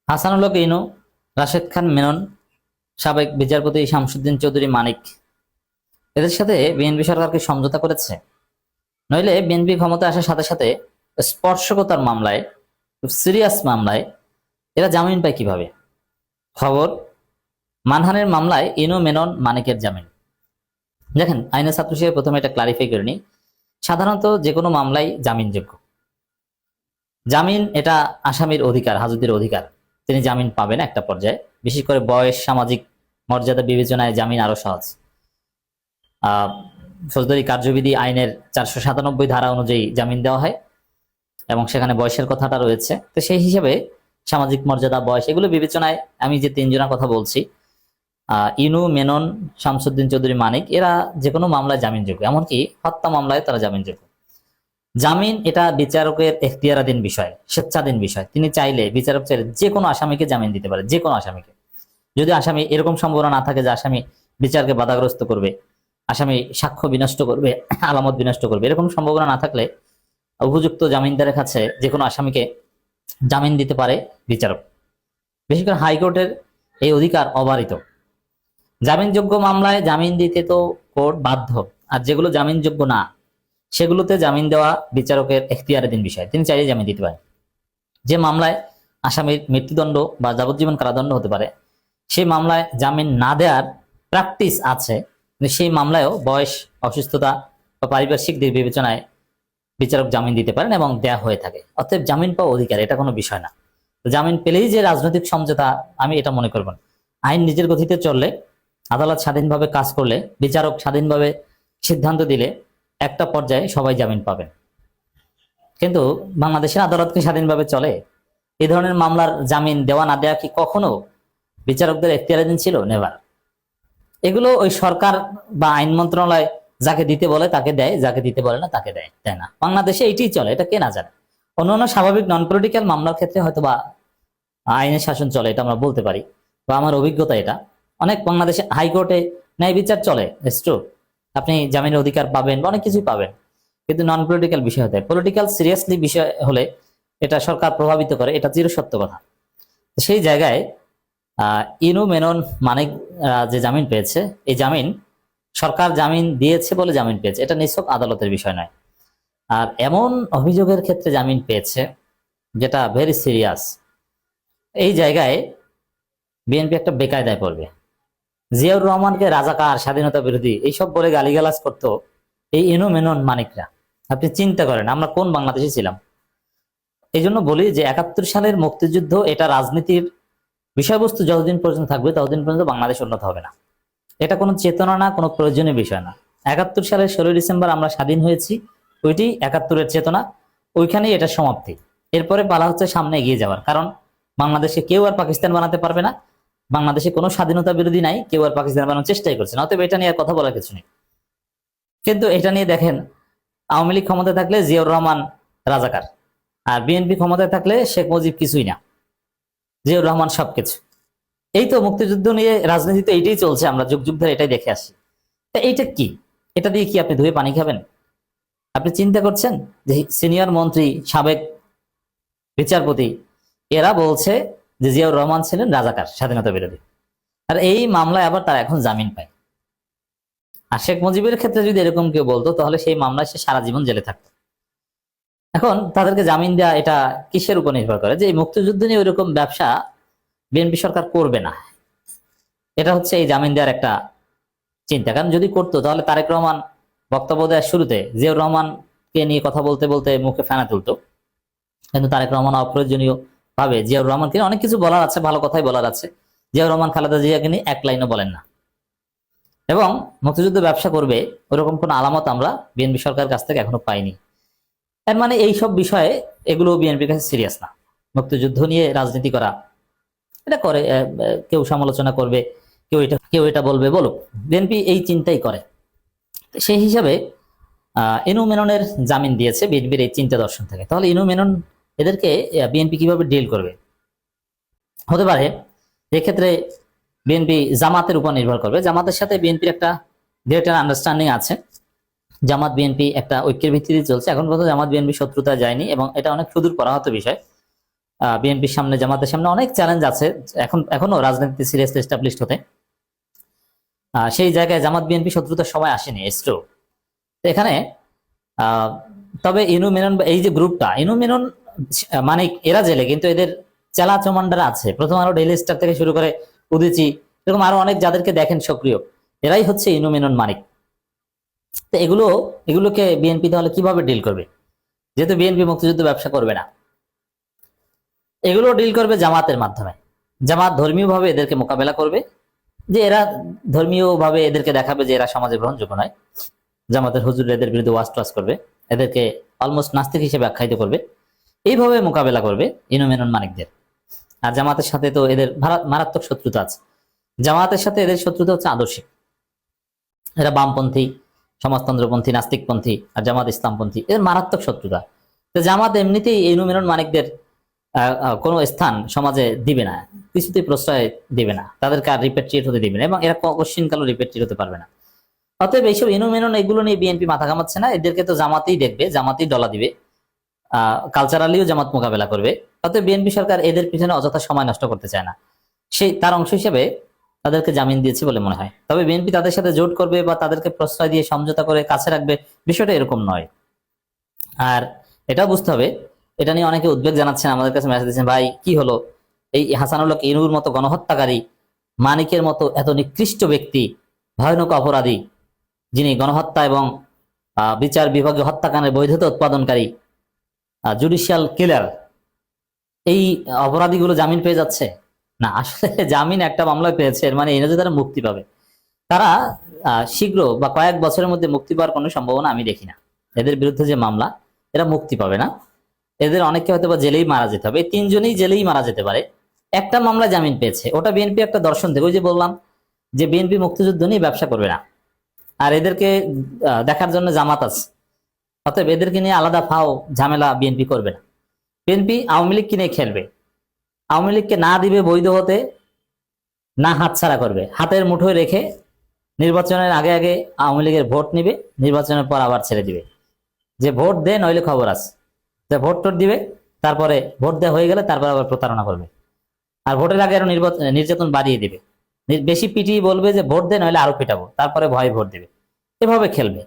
হাসানুল হক ইনু, রাশেদ খান মেনন, সাবেক বিচারপতি শামসুদ্দিন চৌধুরী মানিক, এদের সাথে বিএনপি সরকার কি সমঝোতা করেছে? নইলে বিএনপি ক্ষমতায় আসার সাথে সাথে স্পর্শকতার মামলায়, সিরিয়াস মামলায় এরা জামিন পায় কিভাবে? খবর, মানহানির মামলায় ইনু মেনন মানিকের জামিন। দেখেন, আইনের ছাত্র হিসেবে প্রথমে এটা ক্লারিফাই করে নি। সাধারণত যে কোনো মামলায় জামিনযোগ্য। জামিন এটা আসামির অধিকার, হাজতের অধিকার। তিনি জামিন পাবেন একটা পর্যায়ে। বিশেষ করে বয়স, সামাজিক মর্যাদা বিবেচনায় জামিন আরো সহজ। ফৌজদারি কার্যবিধি আইনের 497 ধারা অনুযায়ী জামিন দেওয়া হয় এবং সেখানে বয়সের কথাটা রয়েছে। তো সেই হিসেবে সামাজিক মর্যাদা, বয়স এগুলো বিবেচনায় আমি যে তিনজনের কথা বলছি, ইনু মেনন, শামসুদ্দিন চৌধুরী মানিক, এরা যে কোনো মামলায় জামিনযোগ্য। এমনকি হত্যা মামলায় তারা জামিনযোগ্য। জামিন এটা বিচারকের এখতিয়ারাধীন বিষয়, স্বেচ্ছাধীন বিষয়। তিনি চাইলে বিচারক চাইলে যে কোনো আসামিকে জামিন দিতে পারে, যে কোনো আসামিকে। যদি আসামি এরকম সম্ভাবনা না থাকে যে আসামি বিচারকে বাধাগ্রস্ত করবে, আসামি সাক্ষ্য বিনষ্ট করবে, আলামত বিনষ্ট করবে, এরকম সম্ভাবনা না থাকলে উপযুক্ত জামিনদারের কাছে যে কোনো আসামিকে জামিন দিতে পারে বিচারক। বিশেষ করে হাইকোর্টের এই অধিকার অবারিত। জামিনযোগ্য মামলায় জামিন দিতে তো কোর্ট বাধ্য, আর যেগুলো জামিনযোগ্য না সেগুলোতে জামিন দেওয়া বিচারকের এখতিয়ারাধীন বিষয়। তিনি চাইলে জামিন দিতে পারেন। যে মামলায় আসামির মৃত্যুদণ্ড বা যাবজ্জীবন কারাদণ্ড হতে পারে, সেই মামলায় জামিন না দেওয়ার প্র্যাকটিস আছে, সেই মামলায়ও বয়স, অসুস্থতা বা পারিপার্শ্বিক দিক বিবেচনায় বিচারক জামিন দিতে পারেন এবং দেয়া হয়ে থাকে। অতএব জামিন পাওয়া অধিকার, এটা কোনো বিষয় না। জামিন পেলেই যে রাজনৈতিক সমঝোতা, আমি এটা মনে করব না। আইন নিজের গতিতে চললে, আদালত স্বাধীনভাবে কাজ করলে, বিচারক স্বাধীনভাবে সিদ্ধান্ত দিলে একটা পর্যায়ে সবাই জামিন পাবেন। কিন্তু বাংলাদেশের আদালত কি স্বাধীনভাবে চলে? এই ধরনের মামলার জামিন দেওয়া না দেওয়া কি কখনো বিচারকদের এখতিয়ারাধীন ছিল? নেভার। এগুলো ওই সরকার বা আইন মন্ত্রণালয় যাকে দিতে বলে তাকে দেয়, যাকে দিতে বলে না তাকে দেয়, তাই না? বাংলাদেশে এইটাই চলে, এটা কে না জানে। অন্যান্য স্বাভাবিক নন পলিটিক্যাল মামলার ক্ষেত্রে হয়তো বা আইনের শাসন চলে, এটা আমরা বলতে পারি, বা আমার অভিজ্ঞতা এটা। অনেক বাংলাদেশে হাইকোর্টে ন্যায় বিচার চলে, ইটস ট্রু। আপনি জামিনের অধিকার পাবেন বা অনেক কিছুই পাবেন, কিন্তু নন পলিটিক্যাল বিষয় হতে, পলিটিক্যাল সিরিয়াসলি বিষয় হলে এটা সরকার প্রভাবিত করে, এটা চিরসত্য কথা। সেই জায়গায় ইনু মেনন মানিক যে জামিন পেয়েছে, এই জামিন সরকার জামিন দিয়েছে বলে জামিন পেয়েছে, এটা নিছক আদালতের বিষয় নয়। আর এমন অভিযোগের ক্ষেত্রে জামিন পেয়েছে যেটা ভেরি সিরিয়াস, এই জায়গায় বিএনপি একটা বেকায়দায় পড়বে। জিয়াউর রহমানকে রাজাকার, স্বাধীনতা বিরোধী এইসব বলে গালিগালাজ করতো এই ইনু মেনন মানিকরা। আপনি চিন্তা করেন আমরা কোন বাংলাদেশে ছিলাম। এই জন্য বলি যে 71 সালের মুক্তিযুদ্ধ এটা রাজনীতির বিষয়বস্তু যতদিন পর্যন্ত থাকবে ততদিন পর্যন্ত বাংলাদেশ উন্নত হবে না। এটা কোনো চেতনা না, কোনো প্রয়োজনীয় বিষয় না। 71 সালের 16 ডিসেম্বর আমরা স্বাধীন হয়েছি, ওইটি 71-এর চেতনা, ওইখানেই এটা সমাপ্তি। এরপরে পালা হচ্ছে সামনে এগিয়ে যাওয়ার, কারণ বাংলাদেশে কেউ আর পাকিস্তান বানাতে পারবে না। বাংলাদেশে কোনো স্বাধীনতা বিরোধী নাই, কেউ আর পাকিস্তান বানানোর চেষ্টাই করছে না। অতএব এটা নিয়ে আর কথা বলার কিছু নেই। কিন্তু এটা নিয়ে দেখেন, আওয়ামী লীগ ক্ষমতায় থাকলে জিয়াউর রহমান রাজাকার, আর বিএনপি ক্ষমতায় থাকলে শেখ মুজিব কিছুই না, জিয়াউর রহমান সবকিছু। এই তো মুক্তিযুদ্ধ নিয়ে রাজনীতিতে এইটাই চলছে, আমরা যুগ যুগ ধরে এটাই দেখে আসি। এইটা কি? এটা দিয়ে কি আপনি ধুয়ে পানি খাবেন? আপনি চিন্তা করছেন যে সিনিয়র মন্ত্রী, সাবেক বিচারপতি, এরা বলছে যে জিয়াউর রহমান ছিলেন রাজাকার, স্বাধীনতা বিরোধী, আর এই মামলায় আবার তারা এখন জামিন পায়। আর শেখ মুজিবের ক্ষেত্রে যদি এরকম কেউ বলতো তাহলে সেই মামলায় সে সারা জীবন জেলে থাকতো। এখন তাদেরকে জামিন দেওয়া এটা কিসের উপর নির্ভর করে? যে এই মুক্তিযুদ্ধ নিয়ে ওইরকম ব্যবসা বিএনপি সরকার করবে না, এটা হচ্ছে এই জামিন দেওয়ার একটা চিন্তা। কারণ যদি করতো তাহলে তারেক রহমান বক্তব্য দেওয়ার শুরুতে জিয়াউর রহমানকে নিয়ে কথা বলতে বলতে মুখে ফেনা তুলতো, কিন্তু তারেক রহমান অপ্রয়োজনীয় ভাবে জিয়াউর রহমানকে অনেক কিছু বলার আছে, ভালো কথাই বলার আছে, জিয়াউর রহমান খালেদা জিয়াকে নিয়ে এক লাইনও বলেন না। এবং মুক্তিযুদ্ধ ব্যবসা করবে ওরকম কোন আলামত আমরা বিএনপি সরকারের কাছ থেকে এখনো পাইনি। এর মানে এইসব বিষয়ে এগুলো বিএনপির কাছে সিরিয়াস না। মুক্তিযুদ্ধ নিয়ে রাজনীতি করা, এটা করে, কেউ সমালোচনা করবে, কেউ এটা বলবে, বলুক, বিএনপি এই চিন্তাই করে। সেই হিসাবে ইনু মেননের জামিন দিয়েছে বিএনপির এই চিন্তা দর্শন থেকে। তাহলে ইনু মেনন এদেরকে বিএনপি কিভাবে ডিল করবে? হতে পারে এক্ষেত্রে বিএনপি জামাতের উপর নির্ভর করবে। জামাতের সাথে বিএনপির একটা গ্রেটার আন্ডারস্ট্যান্ডিং আছে। জামাত বিএনপি একটা ঐক্যের ভিত্তিতে চলছে, এখন পর্যন্ত জামাত বিএনপি শত্রুতা যায়নি এবং এটা অনেক সুদূর পরাহত বিষয়। বিএনপির সামনে, জামাতের সামনে অনেক চ্যালেঞ্জ আছে এখনো রাজনীতি সিরিয়াসলি এস্টাবলিশড হতে। সেই জায়গায় জামাত বিএনপি শত্রুতার সময় আসেনি, এসট্রো। এখানে তবে ইনু মেনন, এই যে গ্রুপটা ইনু মেনন মানে এরা জেলে, কিন্তু এদের চেলা চমান্ডারা আছে, প্রথম আলো, ডেইলি স্টার থেকে শুরু করে উদিচি, এরকম আরো অনেক যাদেরকে দেখেন সক্রিয়, এরাই হচ্ছে ইনু মেনন মানিক। তো এগুলোকে বিএনপি তাহলে কিভাবে ডিল করবে? যেহেতু বিএনপি মুক্তিযুদ্ধ ব্যবসা করবে না, এগুলো ডিল করবে জামাতের মাধ্যমে। জামাত ধর্মীয় ভাবে এদেরকে মোকাবেলা করবে, যে এরা ধর্মীয় ভাবে এদেরকে দেখাবে যে এরা সমাজে গ্রহণযোগ্য নয়। জামাতের হুজুর এদের বিরুদ্ধে ওয়াজ টাজ করবে, এদেরকে অলমোস্ট নাস্তিক হিসেবে আখ্যায়িত করবে। এইভাবে মোকাবেলা করবে ইনু মেনন মানিকদের। আর জামাতের সাথে তো এদের মারাত্মক শত্রুতা আছে। জামাতের সাথে এদের শত্রুতা হচ্ছে আদর্শিক। এরা বামপন্থী, সমাজতন্ত্রপন্থী, নাস্তিকপন্থী, আর জামাত ইসলামপন্থী, এদের মারাত্মক শত্রুতা। তো জামাত এমনিতেই ইনু মেনন মানিকদের কোনো স্থান সমাজে দিবে না, কিছুতেই প্রশ্রয় দিবে না, তাদেরকে আর রিপেট্রিয়েট হতে দিবে না, এবং এরা কোশ্চিনকালও রিপেট্রিয়েট হতে পারবে না। অতএব এইসব ইনু মেনন এগুলো নিয়ে বিএনপি মাথা ঘামাচ্ছে না, এদেরকে তো জামাতেই দেখবে, জামাতেই ডলা দিবে, কালচারালিও জামাত মোকাবেলা করবে। অতএব বিএনপি সরকার এদের পিছনে অযথা সময় নষ্ট করতে চায় না, সেই তার অংশ হিসেবে তাদেরকে জামিন দিয়েছে বলে মনে হয়। তবে বিএনপি তাদের সাথে জোট করবে বা তাদেরকে প্রশ্রয় দিয়ে সমঝোতা করে কাছে রাখবে, বিষয়টা এরকম নয়। আর এটাও বুঝতে হবে, এটা নিয়ে অনেকে উদ্বেগ জানাচ্ছেন, আমাদের কাছে মেসেজ দিচ্ছেন, ভাই কি হলো, এই হাসানুল হক ইনুর মতো গণহত্যাকারী, মানিকের মতো এত নিকৃষ্ট ব্যক্তি, ভয়ানক অপরাধী, যিনি গণহত্যা এবং বিচার বিভাগীয় হত্যাকাণ্ডের বৈধতা উৎপাদনকারী, জুডিশিয়াল কিলার, এই অপরাধীগুলো জামিন পেয়ে যাচ্ছে। না, আসলে জামিন একটা মামলায় পেয়েছে, এর মানে এই না যে তারা মুক্তি পাবে। তারা শীঘ্র বা কয়েক বছরের মধ্যে মুক্তি পাওয়ার কোনো সম্ভাবনা আমি দেখি না। এদের বিরুদ্ধে যে মামলা, এরা মুক্তি পাবে না। এদের অনেককে হয়তো বা জেলেই মারা যেতে হবে, এই তিনজনেই জেলেই মারা যেতে পারে। একটা মামলা জামিন পেয়েছে, ওটা বিএনপি একটা দর্শন দেবে। ওই যে বললাম যে বিএনপি মুক্তিযুদ্ধ নিয়ে ব্যবসা করবে না, আর এদেরকে দেখার জন্য জামাত আছে। অতএব এদেরকে নিয়ে আলাদা ফাও ঝামেলা বিএনপি করবে না। বিএনপি আওয়ামী লীগকে নিয়ে খেলবে, আওয়ামী লীগকে না দিবে বৈধ হতে, না হাতছাড়া করবে, হাতের মুঠোয় রেখে নির্বাচনের আগে আগে আওয়ামী লীগের ভোট নিবে, নির্বাচনের পর আবার ছেড়ে দিবে, যে ভোট দে নইলে খবর আছে, যে ভোট টোট দিবে, তারপরে ভোট দেওয়া হয়ে গেলে তারপর আবার প্রতারণা করবে, আর ভোটের আগে আরো নির্যাতন বাড়িয়ে দিবে, বেশি পিটিয়ে বলবে যে ভোট দে নইলে আরো পিটাবো, তারপরে ভয়ে ভোট দিবে। এভাবে খেলবে।